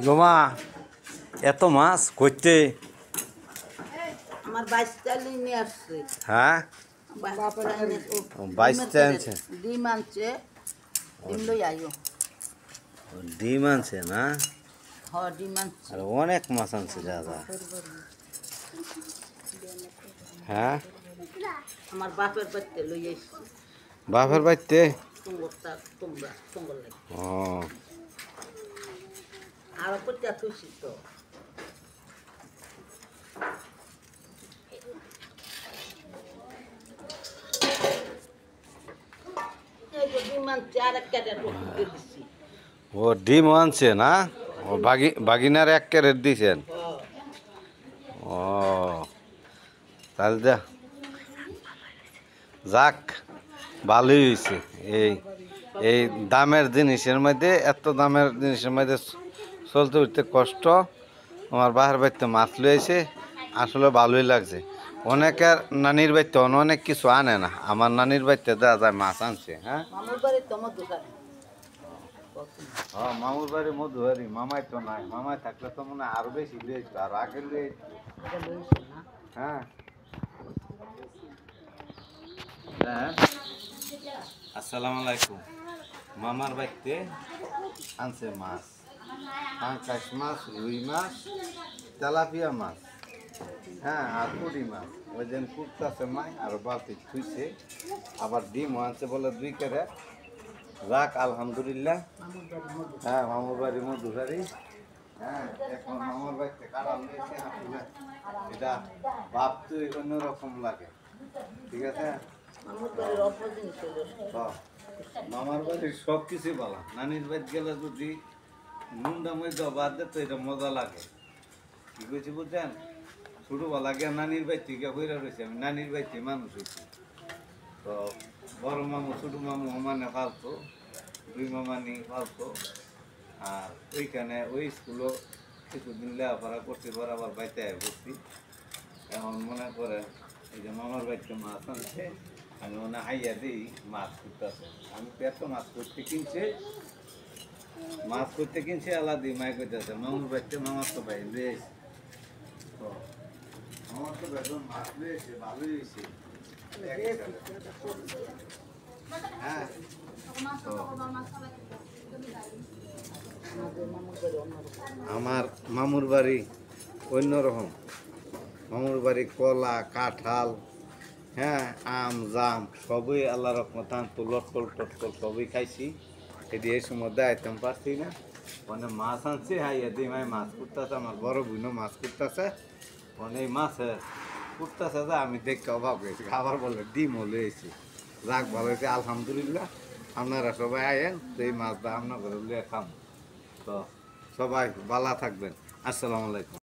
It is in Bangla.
জমা এত মাছ করতে আমার 22টা নিয়ে আসছে। হ্যাঁ 22টা আনছে। ডিম আনছে, ডিম লই আইও। ডিম আনছে না? হ্যাঁ ডিম আনছে। আর অনেক মাছ আনছে দাদা। হ্যাঁ আমার বাপের বাড়িতে লই আইছি। বাপের বাড়িতে? তোমরা লাগে। ও আর কোথা তুইছি তো? এই যে ডিম আনছে আর একটা টুকরো দিছি। ও ডিম আনছে না? ও বাগিনার 1 ক্যারেট দিয়েছেন? ও তাহলে যাক ভালোই হয়েছে। এই দামের জিনিসের মধ্যে, এত দামের জিনিসের মধ্যে চলতে উঠতে কষ্ট। আমার বাহার বাড়িতে মাছ লইছে, আসলে ভালোই লাগছে। অনেকের নানির বাড়িতে অনেক কিছু আনে না, আমার নানির বাড়িতে দেখা যায় মাছ আনছে। হ্যাঁ মামুর বাড়ি তো মধুকারি। হ্যাঁ মামুর বাড়ি মধুহারি, মামাই তো নাই। মামাই থাকলে তো মনে হয় আরো বেশি লইছ, আর আগে লইছ। হ্যাঁ হ্যাঁ আসসালামু আলাইকুম। মামার বাড়িতে আনছে মাছ, পাঙ্কাশ মাছ, রুই মাছ, তেলাপিয়া মাছ, হ্যাঁ আর পুঁটি মাছ। ওই দিন কুটতেছে মাই আর বালতি থুইছে। আবার ডিমও আনছে বলে 2 ক্যারেট। যাক আলহামদুলিল্লাহ। হ্যাঁ মামুর বাড়ি মধুহারি। হ্যাঁ এখন মামার বাড়িতে কাঁড়াল নিয়েছে, আসলে এটা ভাবতে অন্যরকম লাগে। ঠিক আছে, মামার বাড়ির সব কিছুই বলা। নানির বাড়ি গেলে যদি নুনটা মধ্যে বাদ দে তো এটা মজা লাগে। কি কইছি বুঝছেন? ছোটবেলা গিয়ে নানির বাড়িতে গিয়ে বইরা রয়েছে, আমি নানির বাড়িতে মানুষ হয়েছি। তো বড় মামু ছোট মামু মানে ফালতো, 2 মামানি ফালতো। আর ওইখানে ওই স্কুলও কিছুদিন লেখাপড়া করতে পর আবার বাড়িতে পড়ছি। এখন মনে করেন এই যে মামার বাড়িতে মাছ আনছে, আমি মনে হাইয়া দিই মাছ করতেছে। আমি তো এত মাছ করতে কিনছে আলাদি মাই করতেছে মামুর বাড়িতে। মামার তো ভাই লুয়েছে, তো আমার তো বেতন মাছ লুয়েছে, ভালোই হয়েছে। হ্যাঁ তো আমার মামুর বাড়ি অন্যরকম। মামুর বাড়ি কলা, কাঁঠাল, হ্যাঁ আম জাম সবই আল্লাহ রহমত আনতো, লটকল টটকল সবই খাইছি। এটি এই সময় দেখাইতাম পারছি না। মানে মাছ আনছি, হাইয়া দিয়ে মাই মাছ করতেছে, আমার বড় বোনও মাছ করতেছে। মানে এই মাছ করতেছে যে আমি দেখতে অভাব হয়েছি। আবার বলে ডিমও লয়েছি। যাক ভালো হয়েছে আলহামদুলিল্লাহ। আপনারা সবাই আয়েন, তো এই মাছটা আপনার ঘরে লিয়ে খাম। তো সবাই ভালো থাকবেন। আসসালামু আলাইকুম।